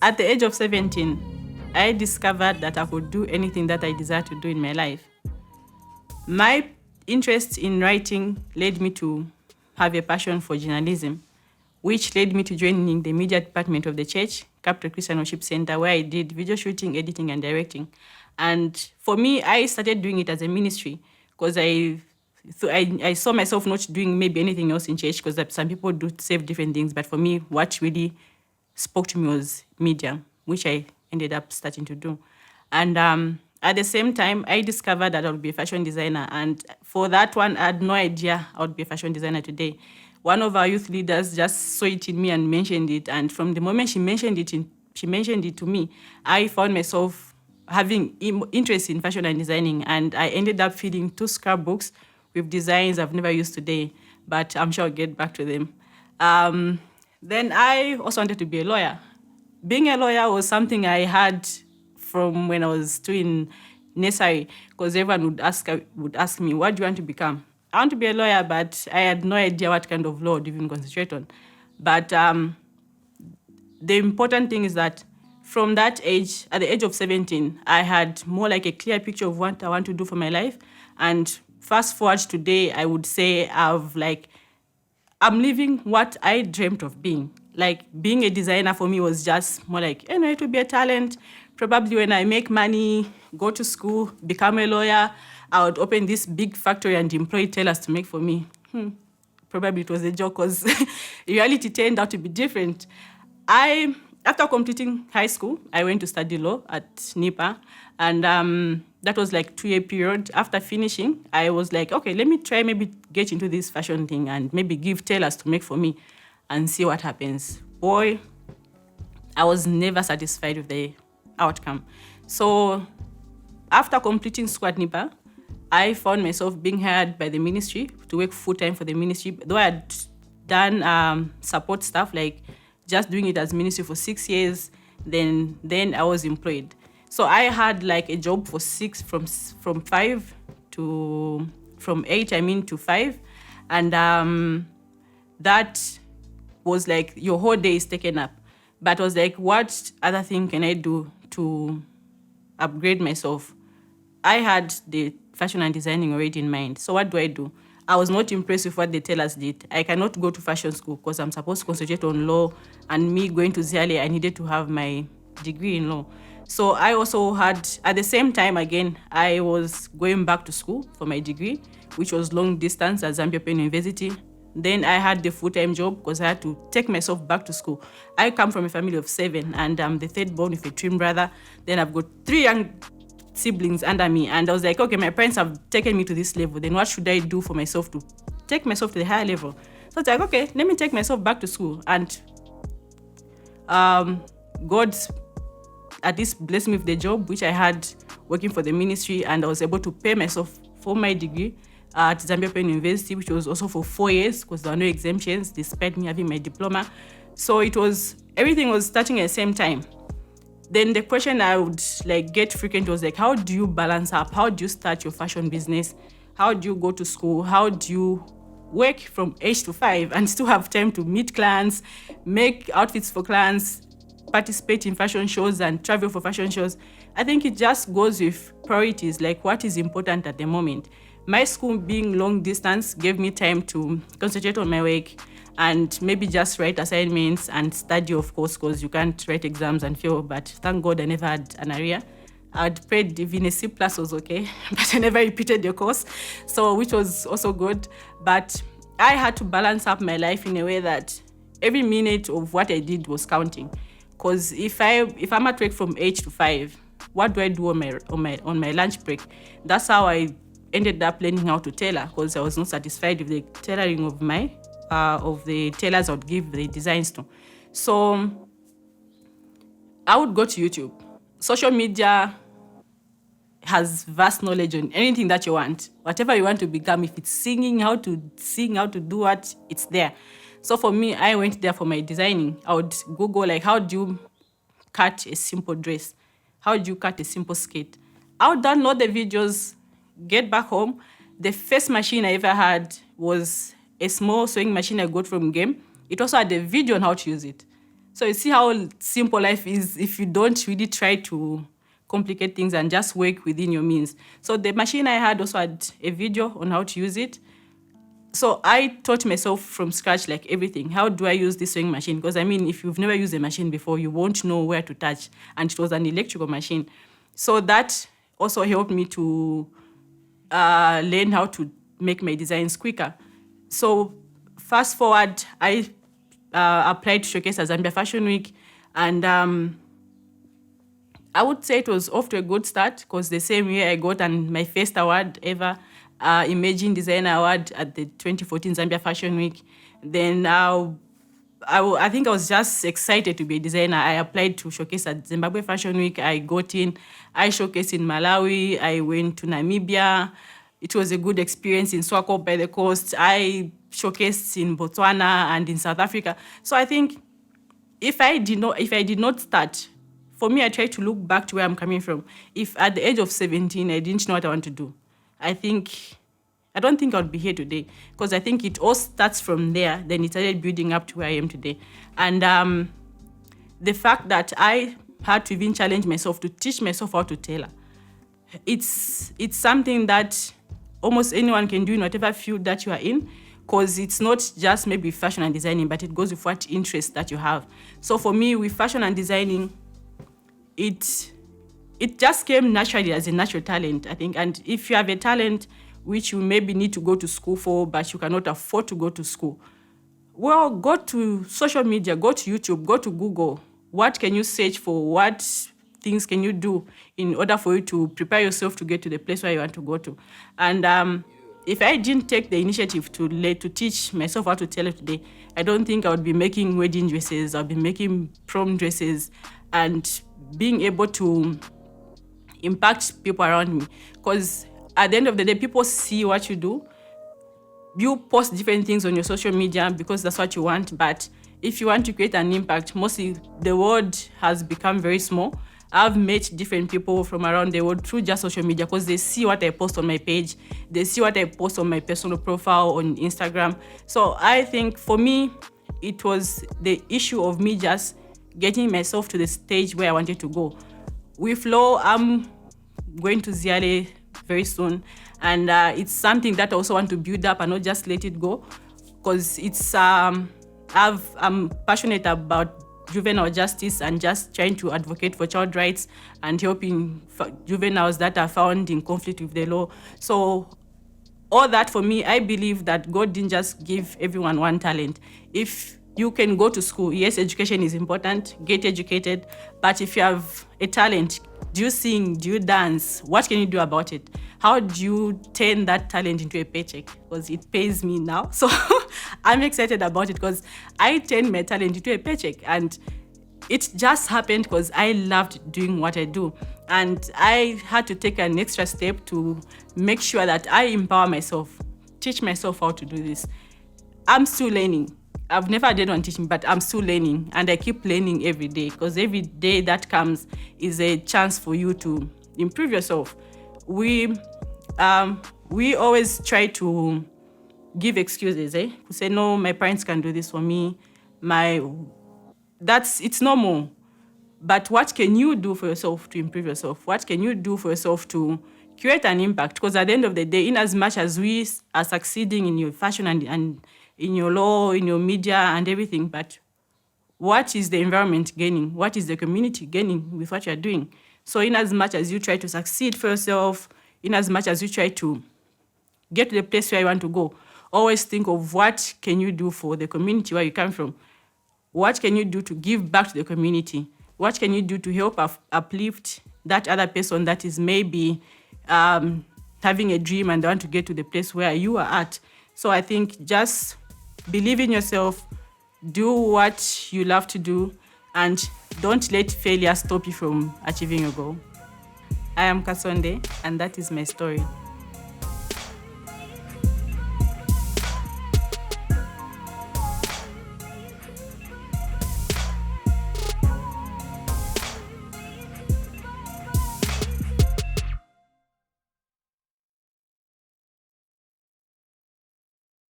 At the age of 17, I discovered that I could do anything that I desire to do in my life. My interest in writing led me to have a passion for journalism, which led me to joining the media department of the church, Capital Christian Worship Center, where I did video shooting, editing, and directing. And for me, I started doing it as a ministry because I saw myself not doing maybe anything else in church because some people do save different things. But for me, what really spoke to me was media, which I ended up starting to do. And at the same time, I discovered that I would be a fashion designer. And for that one, I had no idea I would be a fashion designer today. One of our youth leaders just saw it in me and mentioned it. And from the moment she mentioned it to me, I found myself having interest in fashion and designing. And I ended up feeding 2 scrapbooks with designs I've never used today, but I'm sure I'll get back to them. Then I also wanted to be a lawyer. Being a lawyer was something I had from when I was still in nursery, because everyone would ask me, what do you want to become? I want to be a lawyer, but I had no idea what kind of law to even concentrate on. But the important thing is that from that age, at the age of 17, I had more like a clear picture of what I want to do for my life. And fast forward today, I would say I'm living what I dreamt of being. Like being a designer for me was just more like, it would be a talent. Probably when I make money, go to school, become a lawyer, I would open this big factory and employ tailors to make for me. Probably it was a joke because reality turned out to be different. After completing high school, I went to study law at NIPA, and that was like 2-year period. After finishing, I was like, okay, let me try maybe get into this fashion thing and maybe give tailors to make for me and see what happens. Boy, I was never satisfied with the outcome. So after completing school at NIPA, I found myself being hired by the ministry to work full-time for the ministry, though I had done support stuff, like just doing it as ministry for 6 years, then I was employed. So I had like a job for 6 from 5 to from 8 to 5, and that was like your whole day is taken up. But I was like, what other thing can I do to upgrade myself? I had the fashion and designing already in mind. So what do? I was not impressed with what the tailors did. I cannot go to fashion school because I'm supposed to concentrate on law, and me going to ZLA, I needed to have my degree in law. So I also had, at the same time again, I was going back to school for my degree, which was long distance at Zambia Open University. Then I had the full-time job because I had to take myself back to school. I come from a family of 7, and I'm the third born with a twin brother. Then I've got 3 young siblings under me, and I was like, okay, my parents have taken me to this level, then what should I do for myself to take myself to the higher level? So it's like, okay, let me take myself back to school. And God at least blessed me with the job which I had working for the ministry, and I was able to pay myself for my degree at Zambia Open University, which was also for 4 years because there were no exemptions despite me having my diploma. So everything was starting at the same time. Then the question I would get frequent was how do you balance up? How do you start your fashion business? How do you go to school? How do you work from 8 to 5 and still have time to meet clients, make outfits for clients, participate in fashion shows and travel for fashion shows? I think it just goes with priorities, like what is important at the moment. My school being long distance gave me time to concentrate on my work and maybe just write assignments and study, of course, because you can't write exams and fail. But thank God I never had an arrear. I'd prayed even a C+ was okay, but I never repeated the course, so which was also good. But I had to balance up my life in a way that every minute of what I did was counting. Because if I'm at work from 8 to 5, what do I do on my lunch break? That's how I ended up learning how to tailor, because I was not satisfied with the tailoring of the tailors I would give the designs to. So I would go to YouTube. Social media has vast knowledge on anything that you want. Whatever you want to become, if it's singing, how to sing, how to do what, it's there. So for me, I went there for my designing. I would Google, how do you cut a simple dress? How do you cut a simple skirt? I would download the videos, get back home. The first machine I ever had was a small sewing machine I got from Game. It also had a video on how to use it. So you see how simple life is if you don't really try to complicate things and just work within your means. So the machine I had also had a video on how to use it. So I taught myself from scratch, like everything. How do I use this sewing machine? Because I mean, if you've never used a machine before, you won't know where to touch. And it was an electrical machine. So that also helped me to learn how to make my designs quicker. So fast forward, I applied to Showcase at Zambia Fashion Week, and I would say it was off to a good start because the same year I got my first award ever, Emerging Designer Award at the 2014 Zambia Fashion Week. Then I think I was just excited to be a designer. I applied to Showcase at Zimbabwe Fashion Week. I got in. I showcased in Malawi. I went to Namibia. It was a good experience in Swakop by the coast. I showcased in Botswana and in South Africa. So I think if I did not start, for me, I try to look back to where I'm coming from. If at the age of 17, I didn't know what I want to do, I don't think I would be here today, because I think it all starts from there. Then it started building up to where I am today. And the fact that I had to even challenge myself to teach myself how to tailor, it's something that almost anyone can do in whatever field that you are in, because it's not just maybe fashion and designing, but it goes with what interest that you have. So for me, with fashion and designing, it just came naturally as a natural talent, I think. And if you have a talent which you maybe need to go to school for, but you cannot afford to go to school, well, go to social media, go to YouTube, go to Google. What can you search for? What things can you do in order for you to prepare yourself to get to the place where you want to go to? And if I didn't take the initiative to teach myself how to tailor today, I don't think I would be making wedding dresses. I'll be making prom dresses and being able to impact people around me. Because at the end of the day, people see what you do. You post different things on your social media because that's what you want. But if you want to create an impact, mostly the world has become very small. I've met different people from around the world through just social media because they see what I post on my page. They see what I post on my personal profile on Instagram. So I think for me, it was the issue of me just getting myself to the stage where I wanted to go. With Flow, I'm going to Ziale very soon, and it's something that I also want to build up and not just let it go, because it's I'm passionate about juvenile justice and just trying to advocate for child rights and helping juveniles that are found in conflict with the law. So all that, for me, I believe that God didn't just give everyone one talent. If you can go to school, yes, education is important, get educated, but if you have a talent, do you sing, do you dance, what can you do about it? How do you turn that talent into a paycheck? Because it pays me now. So I'm excited about it because I turned my talent into a paycheck, and it just happened because I loved doing what I do. And I had to take an extra step to make sure that I empower myself, teach myself how to do this. I'm still learning. I've never done one teaching, but I'm still learning, and I keep learning every day, because every day that comes is a chance for you to improve yourself. We always try to give excuses, to say, no, my parents can do this for me. It's normal. But what can you do for yourself to improve yourself? What can you do for yourself to create an impact? Because at the end of the day, in as much as we are succeeding in your fashion and in your law, in your media and everything, but what is the environment gaining? What is the community gaining with what you're doing? So in as much as you try to succeed for yourself, in as much as you try to get to the place where you want to go, always think of what can you do for the community where you come from? What can you do to give back to the community? What can you do to help uplift that other person that is maybe having a dream and they want to get to the place where you are at? So I think just believe in yourself, do what you love to do, and don't let failure stop you from achieving your goal. I am Kasonde, and that is my story.